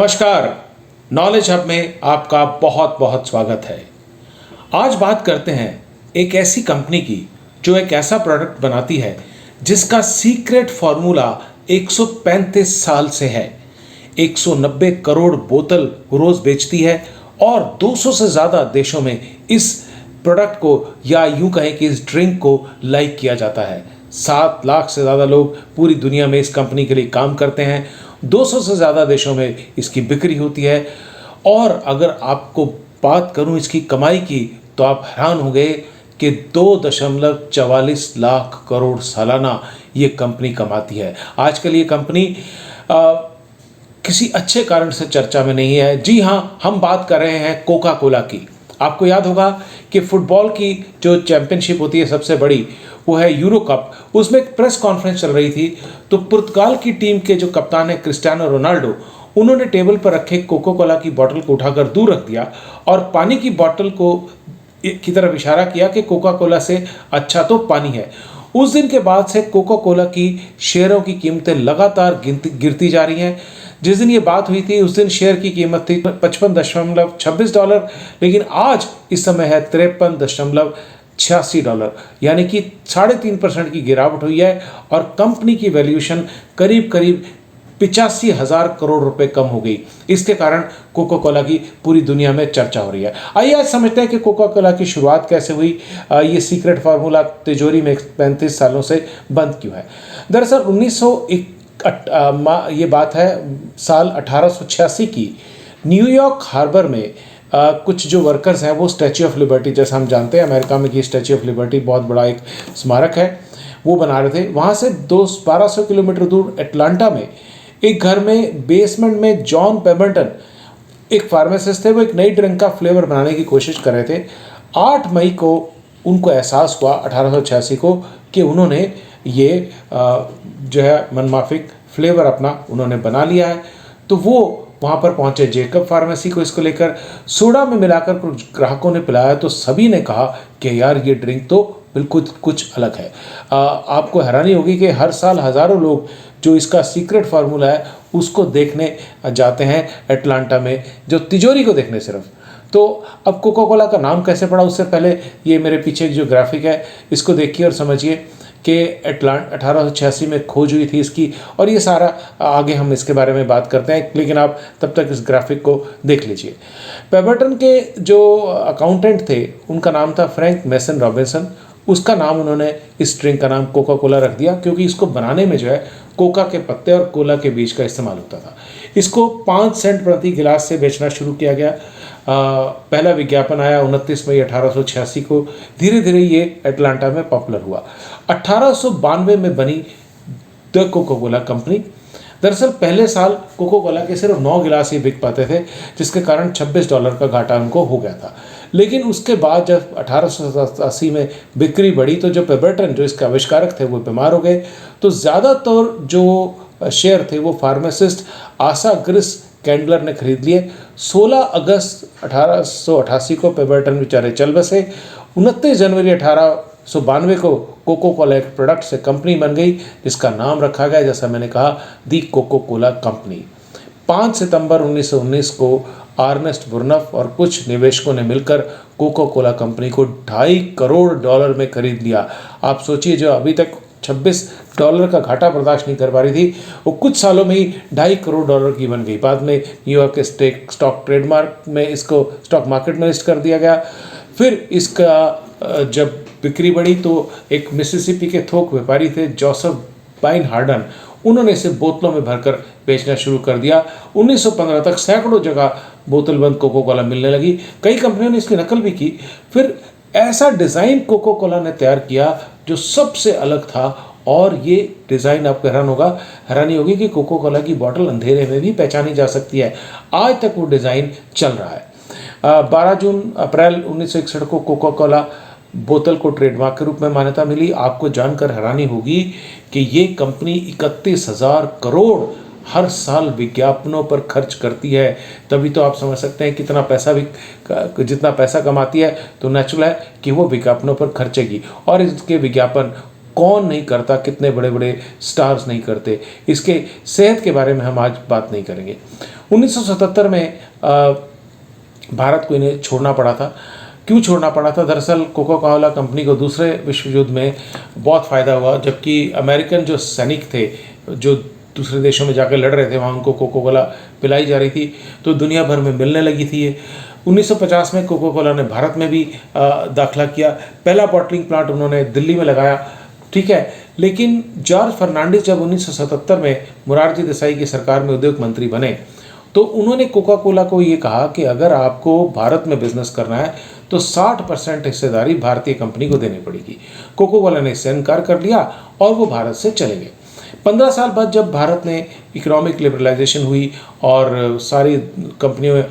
नमस्कार। Knowledge hub में आपका बहुत बहुत स्वागत है। आज बात करते हैं एक ऐसी कंपनी की जो एक ऐसा प्रोडक्ट बनाती है जिसका सीक्रेट फॉर्मूला 135 साल से है। 190 करोड़ बोतल रोज बेचती है और 200 से ज़्यादा देशों में इस प्रोडक्ट को या यूं कहें कि इस ड्रिंक को लाइक किया जाता है। 7 लाख से ज़्यादा लोग पूरी दुनिया में इस कंपनी के लिए काम करते हैं। 200 से ज़्यादा देशों में इसकी बिक्री होती है। और अगर आपको बात करूं इसकी कमाई की तो आप हैरान होंगे कि 2.44 लाख करोड़ सालाना ये कंपनी कमाती है। आजकल ये कंपनी किसी अच्छे कारण से चर्चा में नहीं है। जी हाँ, हम बात कर रहे हैं कोका कोला की। आपको याद होगा कि फुटबॉल की जो चैंपियनशिप होती है सबसे बड़ी, वो है यूरो कप। उसमें एक प्रेस कॉन्फ्रेंस चल रही थी तो पुर्तगाल की टीम के जो कप्तान है क्रिस्टियानो रोनाल्डो, उन्होंने टेबल पर रखे कोका कोला की बोतल को उठाकर दूर रख दिया और पानी की बोतल को की तरफ इशारा किया कि कोका कोला से अच्छा तो पानी है। उस दिन के बाद से कोका कोला की शेयरों की कीमतें लगातार गिरती जा रही हैं। जिस दिन ये बात हुई थी उस दिन शेयर की कीमत थी $55.26, लेकिन आज इस समय है $53.86, यानी कि 3.5% की गिरावट हुई है और कंपनी की वैल्यूएशन करीब करीब 85,000 करोड़ रुपए कम हो गई। इसके कारण कोका कोला की पूरी दुनिया में चर्चा हो रही है। आइए आज समझते हैं कि कोका कोला की शुरुआत कैसे हुई। ये सीक्रेट फार्मूला तिजोरी में 35 सालों से बंद क्यों है। दरअसल ये बात है साल 1886 की। न्यूयॉर्क हार्बर में कुछ जो वर्कर्स हैं वो स्टैच्यू ऑफ लिबर्टी, जैसा हम जानते हैं अमेरिका में कि स्टैच्यू ऑफ लिबर्टी बहुत बड़ा एक स्मारक है, वो बना रहे थे। वहाँ से 1200 किलोमीटर दूर एटलांटा में एक घर में बेसमेंट में जॉन पेबरटन एक फार्मासिस्ट थे। वो एक नई ड्रिंक का फ्लेवर बनाने की कोशिश कर रहे थे। 8 मई को उनको एहसास हुआ 1886 को कि उन्होंने ये जो है मनमाफिक फ्लेवर अपना उन्होंने बना लिया है। तो वो वहाँ पर पहुँचे जेकब फार्मेसी को इसको लेकर, सोडा में मिलाकर कुछ ग्राहकों ने पिलाया तो सभी ने कहा कि यार ये ड्रिंक तो बिल्कुल कुछ अलग है। आपको हैरानी होगी कि हर साल हज़ारों लोग जो इसका सीक्रेट फार्मूला है उसको देखने जाते हैं एटलांटा में, जो तिजोरी को देखने सिर्फ। तो अब कोका कोला का नाम कैसे पड़ा, उससे पहले ये मेरे पीछे जो ग्राफिक है इसको देखिए और समझिए कि 1886 में खोज हुई थी इसकी, और ये सारा आगे हम इसके बारे में बात करते हैं, लेकिन आप तब तक इस ग्राफिक को देख लीजिए। पेबरटन के जो अकाउंटेंट थे उनका नाम था फ्रैंक मेसन रॉबिन्सन। उसका नाम उन्होंने इस ड्रिंक का नाम कोका कोला रख दिया क्योंकि इसको बनाने में जो है कोका के पत्ते और कोला के बीज का इस्तेमाल होता था। इसको 5 सेंट प्रति गिलास से बेचना शुरू किया गया। पहला विज्ञापन आया 29 मई 1886 को। धीरे धीरे ये एटलांटा में पॉपुलर हुआ। 1892 में बनी द कोका कोला कंपनी। दरअसल पहले साल कोका कोला के सिर्फ 9 गिलास ही बिक पाते थे, जिसके कारण $26 का घाटा उनको हो गया था। लेकिन उसके बाद जब 1887 में बिक्री बढ़ी तो जो पेबरटन जो इसके आविष्कारक थे वो बीमार हो गए। तो ज़्यादातर जो शेयर थे वो फार्मासिस्ट आशा ग्रिस कैंडलर ने खरीद लिए। 16 अगस्त 1888 को पेबरटन बेचारे चल बसे। 29 जनवरी 1892 को कोका कोला एक प्रोडक्ट से कंपनी बन गई जिसका नाम रखा गया, जैसा मैंने कहा, दी कोका कोला कंपनी। 5 सितंबर 1919 को अर्नेस्ट बुर्नफ और कुछ निवेशकों ने मिलकर कोका कोला कंपनी को $2.5 करोड़ में खरीद लिया। आप सोचिए, जो अभी तक $26 का घाटा बर्दाश्त नहीं कर पा रही थी, वो कुछ सालों में ही $2.5 करोड़ की बन गई। बाद में न्यूयॉर्क के स्टॉक ट्रेडमार्क में इसको स्टॉक मार्केट में लिस्ट कर दिया गया। फिर इसका जब बिक्री बढ़ी तो एक मिसिसिपी के थोक व्यापारी थे जोसेफ बाइन हार्डन, उन्होंने इसे बोतलों में भरकर बेचना शुरू कर दिया। 1915 तक सैकड़ों जगह बोतलबंद कोका कोला मिलने लगी। कई कंपनियों ने इसकी नकल भी की। फिर ऐसा डिज़ाइन कोका कोला ने तैयार किया जो सबसे अलग था, और ये डिज़ाइन आपको हैरानी होगी कि कोका कोला की बोतल अंधेरे में भी पहचानी जा सकती है। आज तक वो डिज़ाइन चल रहा है। 12 अप्रैल 1961 को कोका कोला बोतल को ट्रेडमार्क के रूप में मान्यता मिली। आपको जानकर हैरानी होगी कि ये कंपनी 31,000 करोड़ हर साल विज्ञापनों पर खर्च करती है। तभी तो आप समझ सकते हैं कितना पैसा जितना पैसा कमाती है तो नेचुरल है कि वो विज्ञापनों पर खर्चेगी। और इसके विज्ञापन कौन नहीं करता, कितने बड़े बड़े स्टार्स नहीं करते। इसके सेहत के बारे में हम आज बात नहीं करेंगे। 1977 में भारत को इन्हें छोड़ना पड़ा था। क्यों छोड़ना पड़ा था? दरअसल कोका कोला कंपनी को दूसरे विश्व युद्ध में बहुत फ़ायदा हुआ, जबकि अमेरिकन जो सैनिक थे जो दूसरे देशों में जाकर लड़ रहे थे, वहाँ उनको कोका कोला पिलाई जा रही थी, तो दुनिया भर में मिलने लगी थी ये। 1950 में कोका कोला ने भारत में भी दाखिला किया। पहला बॉटलिंग प्लांट उन्होंने दिल्ली में लगाया, ठीक है। लेकिन जॉर्ज फर्नांडिस जब 1977 में मोरारजी देसाई की सरकार में उद्योग मंत्री बने, तो उन्होंने कोका कोला को ये कहा कि अगर आपको भारत में बिजनेस करना है तो 60% हिस्सेदारी भारतीय कंपनी को देनी पड़ेगी। कोका कोला ने इससे इनकार कर लिया और वो भारत से चले गए। 15 साल बाद जब भारत में इकोनॉमिक लिबरलाइजेशन हुई और सारी कंपनियों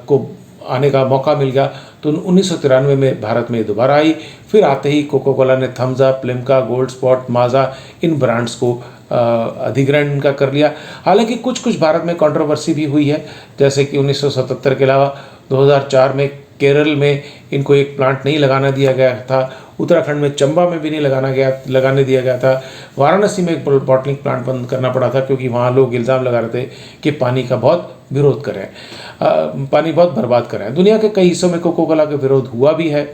को आने का मौका मिल गया, तो 1993 में भारत में दोबारा आई। फिर आते ही कोका कोला ने Thums Up, Limca, Gold Spot, Maaza इन ब्रांड्स को अधिग्रहण इनका कर लिया। हालांकि कुछ भारत में कंट्रोवर्सी भी हुई है, जैसे कि 1977 के अलावा 2004 में केरल में इनको एक प्लांट नहीं लगाना दिया गया था, उत्तराखंड में चंबा में भी नहीं लगाने दिया गया था, वाराणसी में एक बॉटलिंग प्लांट बंद करना पड़ा था क्योंकि वहाँ लोग इल्ज़ाम लगा रहे थे कि पानी का बहुत विरोध कर रहे हैं, पानी बहुत बर्बाद कर रहे हैं। दुनिया के कई हिस्सों में कोका कोला का विरोध हुआ भी है।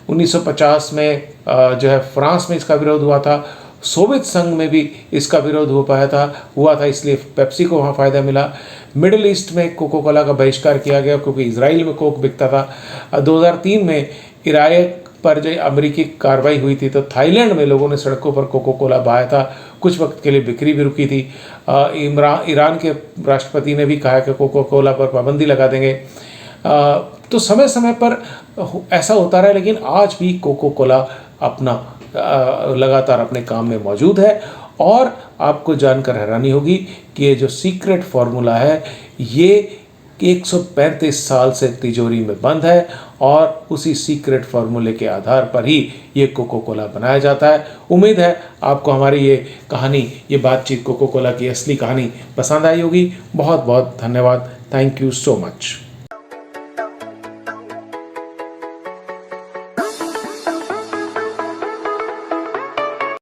1950 में जो है फ्रांस में इसका विरोध हुआ था, सोवियत संघ में भी इसका विरोध हुआ था, इसलिए पेप्सी को वहाँ फ़ायदा मिला। मिडिल ईस्ट में कोका कोला का बहिष्कार किया गया क्योंकि इजराइल में कोक बिकता था। 2003 में इराक पर जो अमेरिकी कार्रवाई हुई थी, तो थाईलैंड में लोगों ने सड़कों पर कोका कोला बहाया था। कुछ वक्त के लिए बिक्री भी रुकी थी। ईरान के राष्ट्रपति ने भी कहा कि कोका कोला पर पाबंदी लगा देंगे। तो समय समय पर ऐसा होता रहा, लेकिन आज भी कोका कोला अपना लगातार अपने काम में मौजूद है। और आपको जानकर हैरानी होगी कि ये जो सीक्रेट फार्मूला है ये 135 साल से तिजोरी में बंद है और उसी सीक्रेट फार्मूले के आधार पर ही ये कोका कोला बनाया जाता है। उम्मीद है आपको हमारी ये कहानी, ये बातचीत कोका कोला की असली कहानी पसंद आई होगी। बहुत बहुत धन्यवाद। Thank you so much.